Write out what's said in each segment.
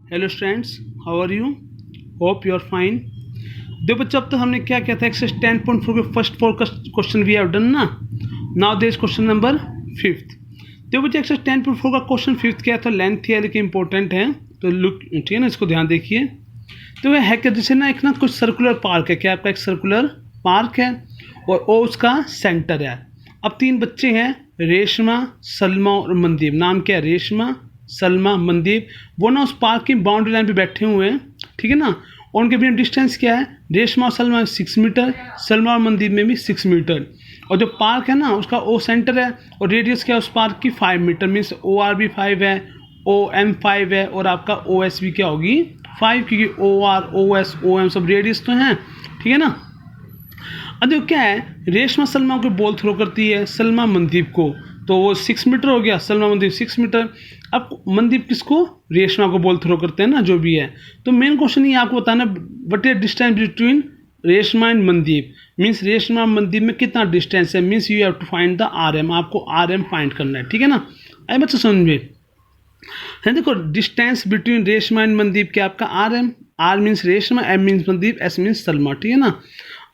Hello students, how are you? Hope you are fine. देखो बच्चों, अब तक हमने क्या किया था, एक्सरसाइज 10.4 के first 4 question we have done ना। Now there is question number 5th। देखो बच्चों, एक्सरसाइज 10.4 का क्वेश्चन 5th क्या था, लेंथ है लेकिन इंपॉर्टेंट है, तो लुक ठीक है ना, इसको ध्यान देखिए। तो वह है कि जैसे ना एक ना कुछ सर्कुलर पार्क है, क्या आपका एक सर्कुलर पार्क है और वो उसका सेंटर है। अब 3 बच्चे हैं, रेशमा, सलमा और मनदीप। नाम क्या है? रेशमा, सलमा, मनदीप। वो ना उस पार्क की बाउंड्री लाइन पे बैठे हुए हैं, ठीक है ना। और उनके बीच डिस्टेंस क्या है? रेशमा और सलमा 6 मीटर, सलमा और मनदीप में भी 6 मीटर। और जो पार्क है ना उसका ओ सेंटर है और रेडियस क्या है उस पार्क की 5 मीटर। मीन्स ओ आर भी 5 है, ओ एम 5 है और आपका ओ एस भी क्या होगी 5, क्योंकि O R, O S, O M सब रेडियस तो हैं, ठीक है ना। अब देखो क्या है, रेशमा सलमा को बॉल थ्रो करती है, सलमा मनदीप को, तो वो 6 मीटर हो गया, सलमा मनदीप 6 मीटर। अब मनदीप किसको? रेशमा को बॉल थ्रो करते हैं ना, जो भी है। तो मेन क्वेश्चन ये आपको बताना, what is distance between Reshma and Mandeep. Means Reshma Mandeep में कितना डिस्टेंस है। Means you have to find the R M. आपको आर एम फाइंड करना है, ठीक है ना। आए बच्चों समझ में? है देखो, distance between Reshma and Mandeep क्या आपका R M. R means Reshma, M means Mandeep, S means Salma, ठीक है ना।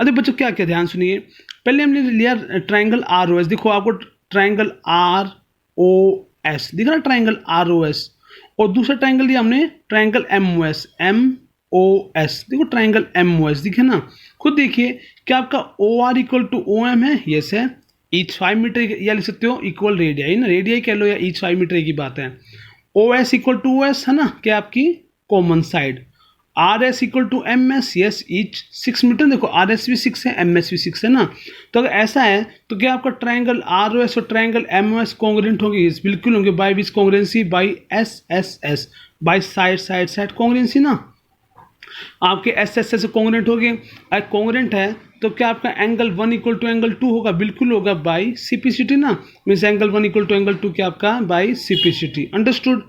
अरे बच्चों क्या क्या ध्यान सुनिए। पहले हमने लिया ट्राइंगल आर ओ एस। देखो आपको ट्राइंगल आर ओ एस दिख रहा है, ट्राइंगल आर ओ एस। और दूसरा ट्राइंगल लिया हमने triangle M O S, M O S. देखो ट्राइंगल एम ओ एस दिखे ना, खुद देखिए। क्या आपका O R equal to O M है? यस है। ईच 5 मीटर या लिख सकते हो इक्वल रेडियाई ना, रेडियाई कह लो या ईच 5 मीटर की बात है। O S equal to O S है ना, क्या आपकी common side. R S equal to M S, yes each 6 metre. देखो आर एस भी 6 है, एम एस भी 6 है ना। तो अगर ऐसा है तो क्या आपका ट्राइंगल आर ओ एस और triangle M O S congruent होंगे? बिल्कुल होंगे। By which congruency? By S S S, by side side side congruency ना। आपके एस एस एस कॉन्ग्रेंट हो गए। अगर कॉन्ग्रेंट है तो क्या आपका एंगल 1 इक्वल टू एंगल 2 होगा? बिल्कुल होगा, बाई सीपीसीटी ना। Means angle 1 equal to angle 2 क्या आपका बाई सीपीसीटी। अंडरस्टूड।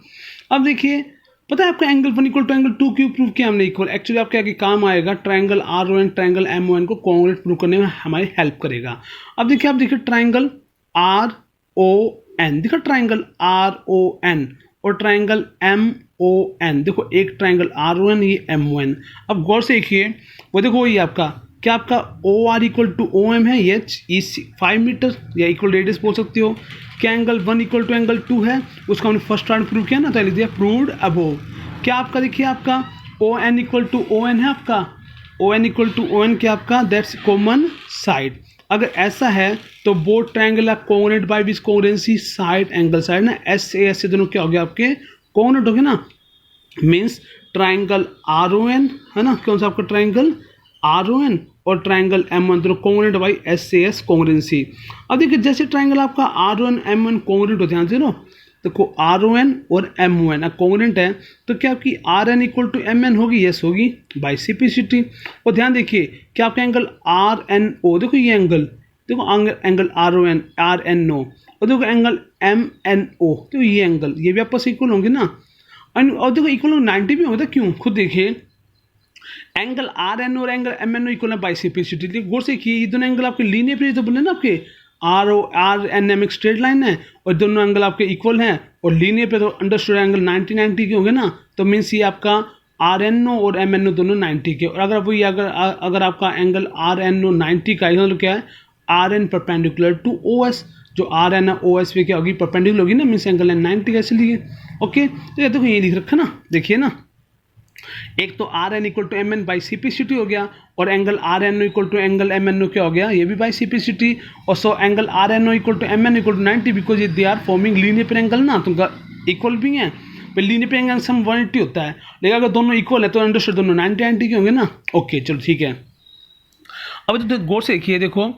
अब देखिए, पता है आपका एंगल 1 इक्वल टू एंगल 2 क्यों प्रूव किया हमने इक्वल? एक्चुअली आपके आगे काम आएगा, triangle R O N, triangle M O N को कॉन्ग्रेंट प्रूव करने में हमारी हेल्प करेगा। अब देखिए, आप देखिए ट्राइंगल आर ओ एन, देखो ट्राइंगल आर ओ एन और ट्राइंगल एम ओ एन। देखो एक ट्राइंगल आर ओ एन, ये एम ओ एन। अब गौर से देखिए, वो देखो वही आपका क्या आपका O R equal to O M है, ये 5 मीटर या इक्वल रेडियस बोल सकते हो। क्या एंगल 1 इक्वल टू एंगल 2 है, उसका हमने फर्स्ट राउंड प्रूव किया ना, तो लिख दिया प्रूव्ड अबोव। क्या आपका देखिए आपका O N equal to O N है, आपका O N equal to O N क्या आपका दैट्स कॉमन साइड। अगर ऐसा है तो both triangle are congruent by which congruency? Side angle side ना, एस से एस से दोनों क्या हो गया आपके कॉन्ग्रेंट हो गए ना। Means triangle R O N है ना, कौन सा आपका ट्राइंगल आर ओ एन और ट्राइंगल एम वन दोनों कॉन्ग्रेंट बाई एस से एस कॉन्ग्रेंसी। अब देखिए जैसे ट्राइंगल आपका R O N M one congruent हो, ध्यान से नो। देखो आर ओ एन और एम ओ एन कॉन्ग्रेंट है, तो क्या आपकी R N equal to M N होगी? यस होगी, बाई सीपीसीटी। और ध्यान देखिए क्या आपका एंगल आर एन ओ, देखो ये एंगल, देखो angle R O N R N O, और देखो एंगल एम एन ओ, तो ये एंगल ये भी आपस इक्वल होंगे ना। और देखो इक्वल 90 भी होता, क्यों? खुद देखिए, एंगल आर एन और एंगल एम एन इक्वल है बाई सीपीसीटी। गौर से देखिए, ये दोनों एंगल आपके लीनियर पे तो बोले ना, आपके R O R N M एक स्ट्रेट लाइन है और दोनों एंगल आपके इक्वल हैं और लीनियर पे तो अंडरस्टूड एंगल 90 के होंगे ना। तो मीन्स ये आपका आर एन ओ और एम एन ओ दोनों 90 के। और अगर वही अगर आपका एंगल आर एन ओ 90 का, मतलब क्या है R N perpendicular to O S, जो आर एन है ओ एस पे क्या होगी परपेंडिकुलर होगी ना, मीन्स एंगल है 90 का, इसलिए ओके। तो ये देखो ये लिख रखा ना, देखिए ना, एक तो R N equal to M N by CPCT हो गया और angle R N O equal to angle M N O क्या हो गया, ये भी बाई सीपीसीटी। और so angle R N O equal to M N equal to 90 because ये they are forming linear pair angle ना, तो इक्वल भी हैं। लीनियर पे एंगल सम 180 होता है, लेकिन अगर दोनों इक्वल है तो अंडरस्टूड दोनों 90 के होंगे ना। ओके चलो ठीक है। अब तो गौर से देखिए, देखो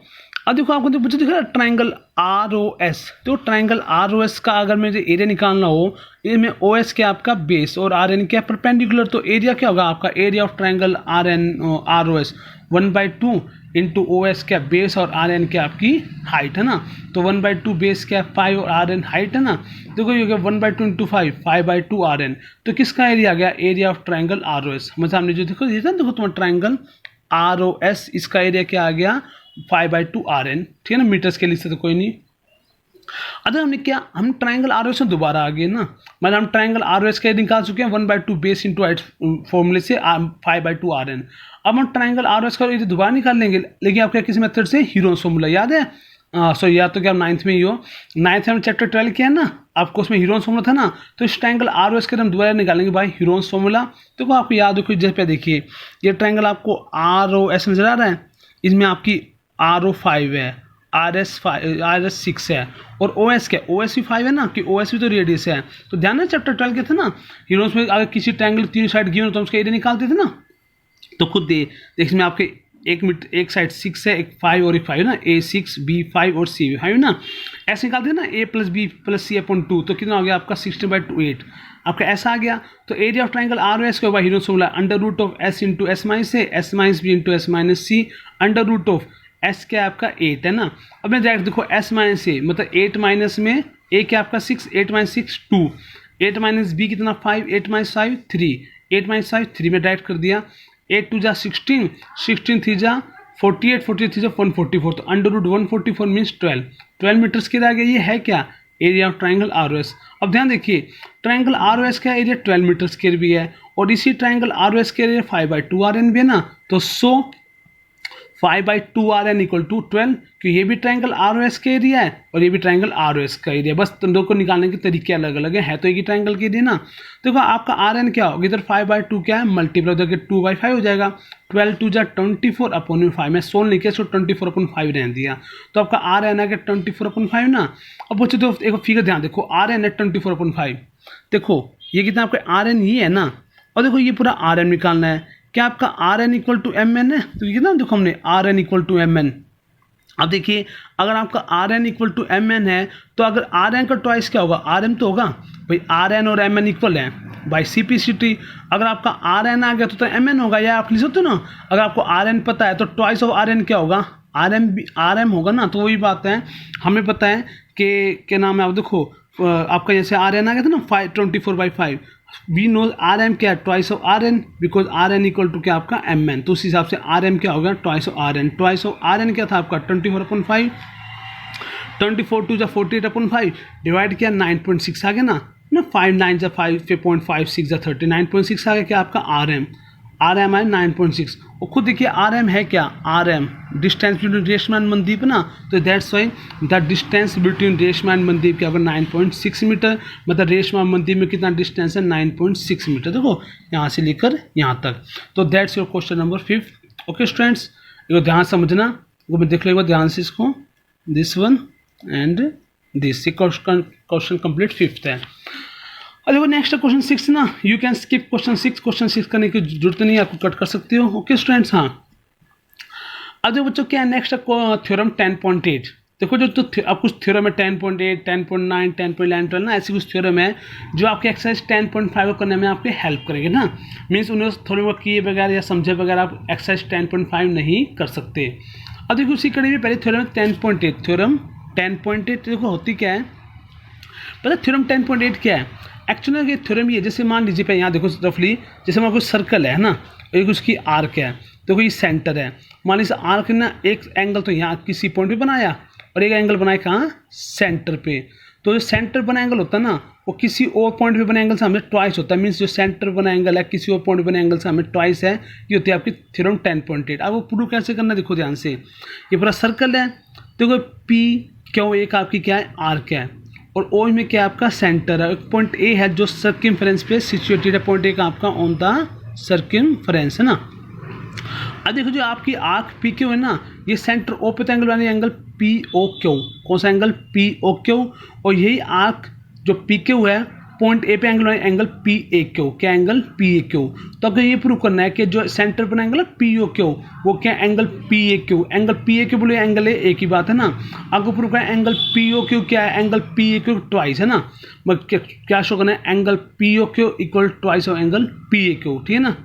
अब देखो आपको तो बच्चे दिखा ट्राइंगल आर ओ एस। तो ट्राइंगल आर ओ एस का अगर मुझे एरिया निकालना हो, ये में ओ एस क्या आपका बेस और आर एन क्या परपेंडिकुलर, तो एरिया क्या होगा आपका area of triangle R N R O S 1/2 into O S क्या बेस और आर एन क्या आपकी हाइट है ना। तो 1/2 बेस क्या 5 और आर एन हाइट है ना। देखो ये हो गया 1/2 इंटू 5/2 आर एन। तो किसका एरिया आ गया? Area of triangle R O S. मतलब हमने जो देखो ये था, देखो तुम्हारा ट्राइंगल आर ओ एस, इसका एरिया क्या आ गया 5/2 आर एन, ठीक है ना। मीटर्स के लिए से तो कोई नहीं, अगर हमने क्या, हम ट्राइंगल आर में दोबारा आ गए ना, मतलब हम ट्राइंगल आर का निकाल चुके हैं 1/2 बेस इंटू एट फॉर्मूले से 5/2 RN। अब हम ट्राइंगल आर का दोबारा निकाल लेंगे, लेकिन आप क्या किस मेथड से, हीरोन्स फॉर्मूला याद है, सो या तो क्या नाइन्थ में ही हो, नाइन्थ में हम चैप्टर 12 किया है ना, आपको उसमें हीरोन्स फॉर्मूला था ना, तो इस ट्राइंगल आर के हम दोबारा निकालेंगे बाई हीरोन्स फॉर्मूला। तो आपको याद हो, जैसे पे देखिए ये ट्राइंगल आपको ROS नजर आ रहा है, इसमें आपकी RO5 है, RS6 है, और OS क्या, OS भी 5 है ना, कि OS भी तो रेडियस है। तो ध्यान है चैप्टर 12 के थे ना, हीरोन्स में अगर किसी ट्राइंगल तीन साइड गिवन तो हम उसका एरिया निकालते थे ना, तो खुद दे इसमें आपके एक साइड 6 है, एक 5 और एक 5 ना, A6 B5 और C5 ना, ऐसे निकालते हैं ना, A + B + C/2, तो कितना हो गया आपका 16/2 8, आपका ऐसा आ गया। तो एरिया ऑफ ट्राइंगल ROS का hero formula √S × S - A S - B × S - C √S क्या आपका 8 है ना। अब मैं डायरेक्ट देखो S - A मतलब 8 माइनस में A क्या आपका 6, 8 - 6 2, 8 - B कितना 5, 8 - 5 3, 8 - 5 3 में डायरेक्ट कर दिया, 8 2 जा 16, 16 3 जा 48, 48 3 जा 144, तो √144 मीन्स 12 मीटर्स के आ गया। ये है क्या, एरिया ऑफ ट्राइंगल ROS। अब ध्यान देखिए ट्राइंगल ROS का एरिया 12 मीटर स्क्वायर भी है, और इसी ट्राइंगल ROS के एरिया 5/2 RN भी है ना, तो 5/2 RN = 12, कि ये भी ट्राइंगल ROS का एरिया है और ये भी ट्राइंगल ROS का एरिया, बस तुम दोनों को निकालने के तरीके अलग अलग है तो एक ही ट्राइंगल के एरिया ना। तो आपका RN क्या होगा, इधर 5/2 क्या है, मल्टीप्लाई उधर के 2/5 हो जाएगा, 12 2 जा 24/5 में सोल नहीं किया, सो 24/5 रहने दिया, तो आपका RN आ गया 24/5 ना। अब बच्चों तो एक फिगर ध्यान देखो, RN है 24/5, देखो ये कितना आपका RN ये है ना, और देखो ये पूरा RN निकालना है, क्या आपका RN = MN है, तो ये ना देखो हमने RN = MN। अब देखिए अगर आपका RN = MN है, तो अगर RN का ट्वाइस क्या होगा, RM तो होगा भाई, RN और MN इक्वल है बाई CP/CT। अगर आपका RN आ गया तो MN होगा, या आप लिख सकते हो ना, अगर आपको RN पता है तो ट्वाइस ऑफ RN क्या होगा, RM होगा ना। तो वही बात है, हमें पता है कि क्या नाम है, आप देखो आपका जैसे RN आ गया था ना 24/5, वी नो RM क्या है, twice of RN, because RN = क्या आपका MN, तो उस हिसाब से RM क्या होगा, twice of RN। Twice of RN क्या था आपका 24/5, 24 2 जा 48/5 डिवाइड किया 9.6 आ गया ना, 5 9 जा 5.56 जा 39.6 आ गया क्या आपका RM है 9.6। और खुद देखिए RM है क्या, RM distance between Reshma and Mandeep ना, तो that's why the distance between Reshma and Mandeep क्या होगा 9.6 मीटर, मतलब रेशमा मनदीप में कितना डिस्टेंस है 9.6 मीटर, देखो यहाँ से लेकर यहाँ तक। तो that's your question number 5। Okay students, इसको ध्यान समझना, वो मैं देख लेगा ध्यान से इसको, this one and this question complete 5th है। और देखो नेक्स्ट क्वेश्चन 6 ना, यू कैन स्किप क्वेश्चन 6 करने की जरूरत नहीं है, आपको कट कर सकते हो। ओके स्टूडेंट्स, हाँ अब देखो बच्चों क्या है नेक्स्ट थ्योरम 10.8। देखो जो तो अब कुछ थ्योरम है 10.8, 10.9, 10.11, 12 ना, ऐसी कुछ थ्योरम है जो आपके एक्सरसाइज 10.5 करने में आपके हेल्प करेंगे ना, मीन्स उन्हें थोड़े बहुत किए बगैर या समझे बगैर आप एक्सरसाइज 10.5 नहीं कर सकते। अब देखो उसी कड़ी में पहले थ्योरम 10.8, थ्योरम 10.8 देखो होती क्या है, पता थ्योरम 10.8 क्या है एक्चुअली, ये थ्योरम ये जैसे मान लीजिए यहाँ देखो रफली, जैसे हमारा कुछ सर्कल है ना, एक उसकी आर्क है, देखो ये सेंटर है, मान लीजिए आर्क ने एक एंगल तो यहाँ किसी पॉइंट पे बनाया और एक एंगल बनाया कहाँ, सेंटर पे। तो जो सेंटर बना एंगल होता है ना, वो किसी और पॉइंट पे बने एंगल से हमें ट्वाइस होता है, मीन्स जो सेंटर बना एंगल है किसी और पॉइंट पे बने एंगल से हमें ट्वाइस है, ये होती है आपकी थ्योरम 10.8। अब वो प्रूव कैसे करना देखो ध्यान से, ये पूरा सर्कल है, देखो P क्यों एक आपकी क्या है आर्क है, और O में क्या आपका सेंटर है, पॉइंट A है जो सर्कमफेरेंस पे सिचुएटेड है, पॉइंट A का आपका ऑन द सर्कमफेरेंस है ना। अब देखो जो आपकी आर्क PQ है ना, ये सेंटर O पे तो एंगल बना एंगल POQ, कौन सा एंगल POQ, और यही आर्क जो PQ है पॉइंट A पे एंगल बना एंगल PAQ, क्या एंगल PAQ। तो आपको ये प्रूव करना है कि जो सेंटर पर एंगल है POQ वो क्या एंगल PAQ, एंगल PAQ बोले एंगल है, एक ही बात है ना। आपको प्रूव करना है एंगल POQ क्या है, एंगल PAQ ट्वाइस है ना, क्या शो करना है angle POQ = twice of angle PAQ, ठीक है ना।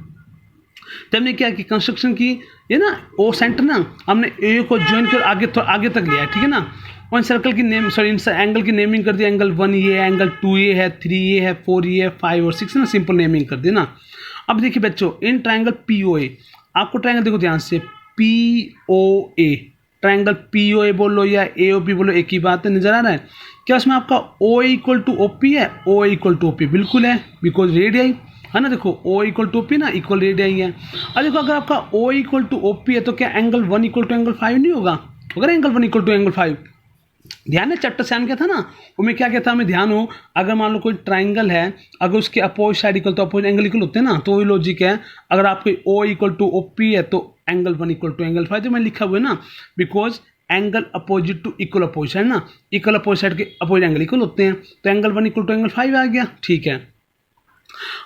तो हमने क्या की कंस्ट्रक्शन की, ये ना ओ सेंटर ना हमने ए को ज्वाइन कर आगे तक लिया है, ठीक है ना। वन सर्कल की नेम सॉरी एंगल की नेमिंग कर दी, एंगल 1 ये है, एंगल 2 ये है, 3 ये है, 4 ये है, 5 और 6 ना, सिंपल नेमिंग कर दी ना। अब देखिए बच्चों इन ट्राइंगल POA, आपको ट्राइंगल देखो ध्यान से POA, ट्राइंगल POA बोलो या AOP बोलो एक ही बात है, नजर आ रहा है। क्या उसमें आपका O equal to O P है? O equal to O P बिल्कुल है, बिकॉज रेडियाई है ना। देखो O equal to O P ना, इक्वल रेडियाई है। अब देखो अगर आपका O equal to O P है तो क्या एंगल 1 इक्वल टू एंगल 5 नहीं होगा? अगर एंगल 1 इक्वल टू एंगल 5, ध्यान है चैप्टर 7 क्या था ना, उसमें क्या था हमें ध्यान हो, अगर मान लो कोई ट्राइंगल है, अगर उसके अपोजिट साइड इक्वल तो अपोजिट एंगल इक्वल होते हैं ना, तो वही लॉजिक है। अगर आपके O equal to O P है तो एंगल 1 इक्वल टू एंगल 5, जो मैं लिखा हुआ है ना, because angle opposite to equal opposite है ना, इक्वल अपोजिट साइड के अपोजिट एंगल इक्वल होते हैं, तो एंगल 1 इक्वल टू एंगल 5 आ गया। ठीक है,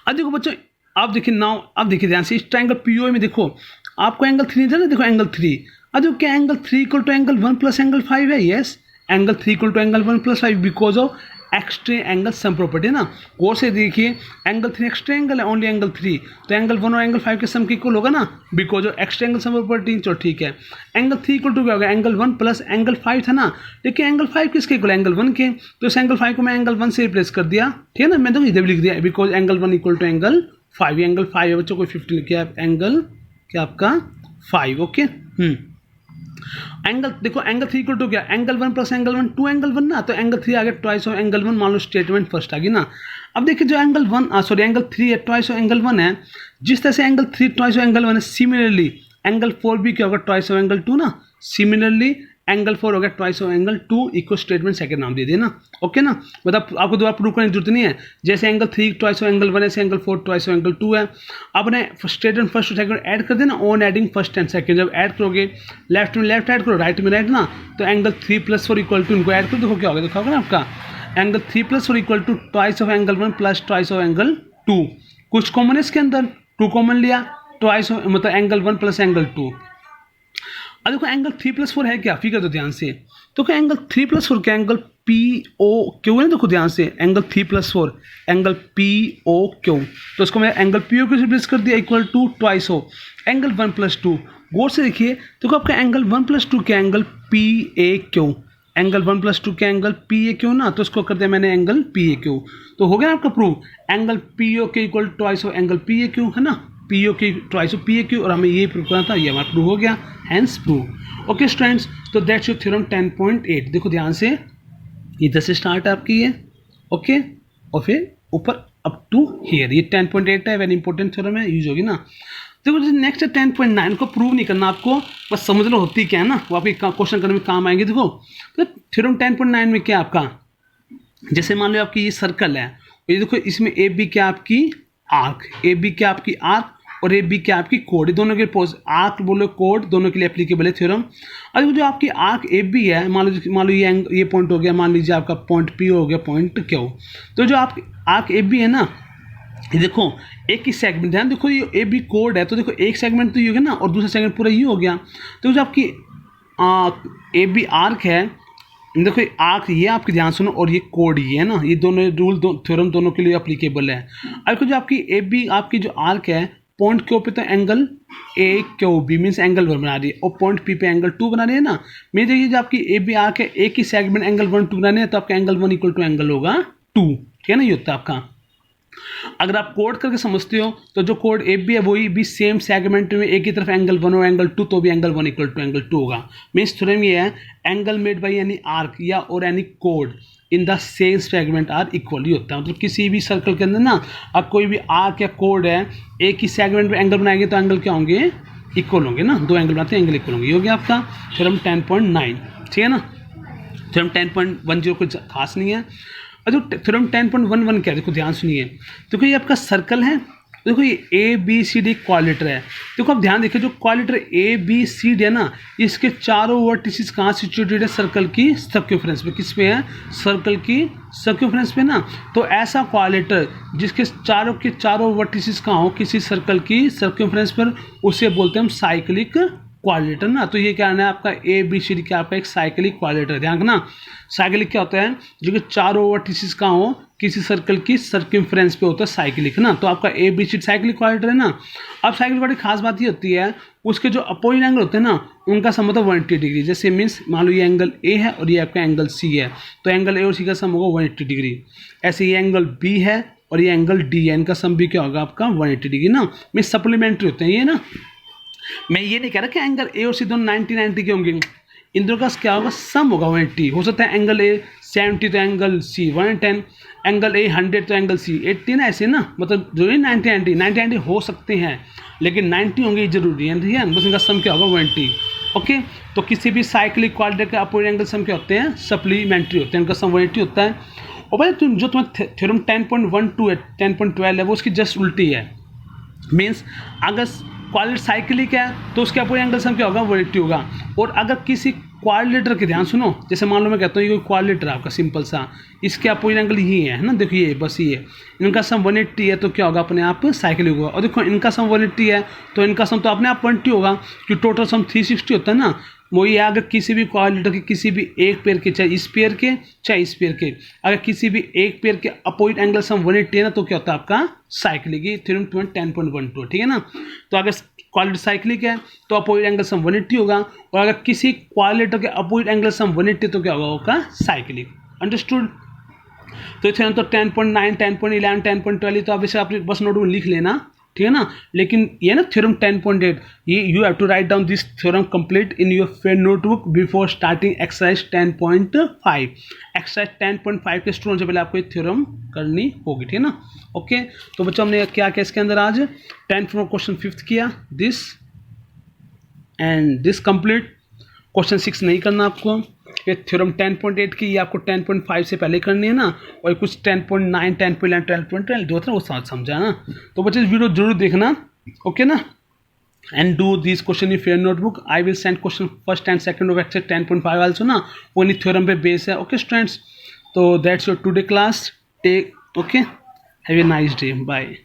अब देखो बच्चों, आप देखिए नाउ, अब देखिए ध्यान से, इस ट्राइंगल पीओ में देखो आपको एंगल 3 है ना, देखो एंगल 3। अब देखो क्या angle 3 equal to angle 1 plus angle 5 है? Yes, angle 3 equal to angle 1 plus 5 because of extra angle sum property है ना। और से देखिए एंगल 3 एक्स्ट्रा एंगल है, ओनली एंगल 3, तो एंगल 1 और एंगल 5 के सम के इक्वल होगा ना, because of extra angle sum property. चलो ठीक है, एंगल 3 इक्वल टू क्या होगा? एंगल 1 प्लस एंगल 5 था ना। देखिए एंगल 5 किसके इक्वल? एंगल 1 के, तो इस एंगल 5 को मैं एंगल 1 से रिप्लेस कर दिया। ठीक है ना, मैं तो इधर भी लिख दिया, because angle 1 equal to angle 5, angle 5 है बच्चों, कोई 50 लिखिए आप, एंगल क्या आपका 5। ओके, एंगल देखो एंगल 3 इक्वल टू क्या? एंगल 1 प्लस एंगल 1, 2 एंगल 1 ना, तो एंगल 3 आ गया ट्वाइस ऑफ एंगल 1, मान लो स्टेटमेंट फर्स्ट आ गई ना। अब देखिए जो एंगल 1 सॉरी एंगल 3 है ट्वाइस ऑफ एंगल 1 है, जिस तरह से एंगल 3 ट्वाइस ऑफ एंगल 1 है, सिमिलरली एंगल 4 भी क्या होगा? ट्वाइस ऑफ एंगल 2 ना। सिमिलरली एंगल 4 हो गया twice of angle 2, equal statement second नाम दे दिया ना। ओके ना, मतलब आपको दोबारा प्रूव करने की जरूरत नहीं है। जैसे एंगल 3 ट्वाइस ऑफ एंगल 1 है, ऐसे एंगल 4 ट्वाइस ऑफ एंगल 2 है। आपने स्टेटमेंट फर्स्ट और सेकंड ऐड कर देना, on adding first and second. जब ऐड करोगे लेफ्ट में लेफ्ट ऐड करो, राइट में राइट ना, तो एंगल 3 प्लस 4 इक्वल टू, इनको ऐड करो, देखो क्या होगा, देखा होगा ना आपका angle 3 plus 4 equal to twice of angle 1 plus twice of angle 2। कुछ कॉमन है इसके अंदर, 2 कॉमन लिया, ट्वाइस ऑफ मतलब एंगल 1 प्लस एंगल 2। अब देखो एंगल 3 प्लस 4 है क्या? फिगर दो ध्यान से, तो क्या एंगल 3 प्लस 4 क्या? एंगल पी ओ क्यू है, देखो ध्यान से, angle 3 plus 4 angle P O Q, तो इसको मैं एंगल पी ओ क्यू से रिप्लेस कर दिया, equal to twice of angle 1 plus 2। गौर से देखिए, तो आपका एंगल 1 प्लस 2 क्या? Angle P A Q, angle 1 plus 2 क्या? एंगल पी ए क्यू ना, तो इसको कर दिया मैंने एंगल पी ए क्यू, तो हो गया आपका प्रूव, एंगल पी ओ के equal twice of angle P A Q है ना, पी ओ की twice of P A Q, और हमें ये प्रूव करना था, ये हमारा प्रूव हो गया, हैंस प्रूव। ओके स्टूडेंट्स, तो दैट्स योर थ्योरम 10.8। देखो ध्यान से, इधर से स्टार्ट है आपकी ये, ओके, और फिर ऊपर अप टू हियर, ये 10.8 है, वेरी इंपॉर्टेंट थ्योरम है, यूज होगी ना। देखो नेक्स्ट है 10.9, को प्रूव नहीं करना आपको, बस समझ लो होती क्या है ना, वो आपके क्वेश्चन करने में काम आएंगे। देखो तो थ्योरम 10.9 में क्या आपका, जैसे मान लो आपकी ये सर्कल है, ये देखो इसमें ए बी क्या आपकी आर्क, ए बी क्या आपकी आर्क, और ए बी क्या आपकी कोड, दोनों के आर्क बोलो कोड दोनों के लिए एप्लीकेबल है थ्योरम। अब जो आपकी आर्क ए बी है, मान लो ये पॉइंट हो गया, मान लीजिए आपका पॉइंट पी हो गया, पॉइंट क्यू, तो जो आपकी आर्क ए बी है ना, ये देखो एक ही सेगमेंट, ध्यान देखो ये ए बी कोड है, तो देखो एक सेगमेंट तो ये हो गया ना, और दूसरा सेगमेंट पूरा ये हो गया। तो जो आपकी ए बी आर्क है, देखो आर्क ये आपकी ध्यान सुनो, और ये कोड ये है ना, ये दोनों रूल थ्योरम दोनों के लिए एप्लीकेबल है। अब जो आपकी ए बी आपकी जो आर्क है, पॉइंट क्यू पे तो angle A Q B means angle 1 बना रही है, और पॉइंट पी पे एंगल 2 बना रही है ना। मेरे देखिए जो आपकी ए बी आर्क है, एक ही सेगमेंट एंगल 1 2 बना रही है, तो आपका एंगल 1 इक्वल टू एंगल होगा 2, ठीक है ना, ये होता है आपका। अगर आप कोड करके समझते हो, तो जो कोड ए बी है वही भी सेम सेगमेंट में एक ही तरफ एंगल 1 और एंगल 2, तो भी एंगल 1 इक्वल टू एंगल 2 होगा। मीन्स थ्योरम ये है, angle made by any arc या और एनी कोड in the same segment are equal. होता है मतलब किसी भी सर्कल के अंदर ना, अब कोई भी आर्क या कोड है, एक ही सेगमेंट में एंगल बनाएंगे तो एंगल क्या होंगे, इक्वल होंगे ना, दो एंगल बनाते हैं एंगल इक्वल होंगे। ये हो गया आपका थ्योरम 10.9, ठीक है ना। थ्योरम 10.10 कुछ खास नहीं है। और जो थ्योरम 10.11 क्या है, देखो ध्यान सुनिए, देखो ये आपका सर्कल है, देखो ये ए बी सी डी क्वालिटर है। देखो आप ध्यान देखिए, जो क्वालिटर ए बी सी डी है ना, इसके चारों वर्टिसेस कहाँ सिचुएटेड है, सर्कल की सर्कमफ्रेंस पे। किस पे है, सर्कल की सर्कमफ्रेंस पे ना। तो ऐसा क्वालिटर जिसके चारों के चारों वर्टिसेस कहाँ हो, किसी सर्कल की सर्कमफ्रेंस पर, उसे बोलते हैं हम साइक्लिक क्वालिटर ना। तो ये क्या है आपका ए बी सी डी क्या आपका एक साइक्लिक क्वालिटर, ध्यान रखना। साइक्लिक क्या होता है, जो कि चारों वर्टिसेस कहाँ हो, किसी सर्कल की सर्कमफ्रेंस पे होता है साइक्लिक ना। तो आपका ए बी सी साइक्लिक क्वालिटर है ना। अब साइक्लिक क्वालिटर खास बात ये होती है, उसके जो अपोजिट एंगल होते हैं ना, उनका सम होता है 180 डिग्री। जैसे मीन्स मान लो ये एंगल ए है और ये आपका एंगल सी है, तो एंगल ए और सी का सम होगा 180 डिग्री। ऐसे ये एंगल बी है और ये एंगल डी है, इनका सम भी क्या होगा आपका 180 डिग्री ना। मीन्स सप्लीमेंट्री होते हैं ये ना। मैं ये नहीं कह रहा कि एंगल ए और सी दोनों 90 के होंगे, इन दोनों का क्या होगा, सम होगा 180। हो सकता है एंगल ए 70 तो एंगल सी 110, एंगल ए 100 तो एंगल सी 80 ना, ऐसे ना, मतलब जरूरी 90 हो सकते हैं लेकिन 90 होंगे ये जरूरी है, ठीक है। बस इनका सम क्या होगा 180। ओके, तो किसी भी साइक्लिक क्वाड्रेटिक के अपोजिट एंगल सम क्या होते हैं, सप्लीमेंट्री होते हैं, इनका सम 180 होता है। और भाई जो तुम्हें थ्योरम 10.12 है 10.12 है वो उसकी जस्ट उल्टी है। मीन्स अगर क्वाड्रेटिक साइक्लिक है तो उसके अपोजिट एंगल सम क्या होगा 180 होगा। और अगर किसी क्वाड्रिलेटर के, ध्यान सुनो, जैसे मान लो मैं कहता हूँ ये कोई क्वाड्रिलेटर है आपका सिंपल सा, इसके अपोजिट एंगल ये है ना, देखो ये बस ये, इनका सम 180 है तो क्या होगा अपने आप साइक्लिक होगा। और देखो इनका सम 180 है तो इनका सम तो अपने आप 120 होगा, क्योंकि टोटल सम 360 होता है ना। वही है, अगर किसी भी क्वाड्रिलेटर के किसी भी एक पेयर के, चाहे इस पेयर के चाहे इस पेयर के, अगर किसी भी एक पेयर के अपोजिट एंगल सम 180 है ना तो क्या होता है आपका साइक्लिक। ये थ्योरम 10.12, ठीक है ना। तो अगर क्वाड्रेटिक साइक्लिक है तो अपोजिट एंगल सम 180 होगा, और अगर किसी क्वाड्रिलेटर के अपोजिट एंगल सम 180 तो क्या होगा उसका साइक्लिक। अंडरस्टूड। तो थ्योरम तो 10.9 10.11 10.12 तो आप इसे आप बस नोट में लिख लेना, ठीक है ना। लेकिन ये ना थ्योरम 10.8 ये you have to write down this theorem complete in your fair notebook before starting exercise 10.5। Exercise 10.5 के स्टूडेंट से पहले आपको ये थ्योरम करनी होगी, ठीक है ना। ओके, तो बच्चों हमने क्या क्या इसके अंदर आज 10 फ्रॉम क्वेश्चन 5th किया, this and this complete. Question 6 नहीं करना आपको, ये थ्योरम 10.8 की ये आपको 10.5 से पहले करनी है ना, और कुछ 10.9 10.11 12.12 जो था वो समझा ना। तो बच्चे इस वीडियो जरूर देखना, ओके ना, and do this question in fair notebook. I will send question first and second of exercise 10.5 also ना, वो इन थ्योरम पे बेस है। ओके स्टूडेंट्स, तो that's your today class, take okay, have a nice day, bye.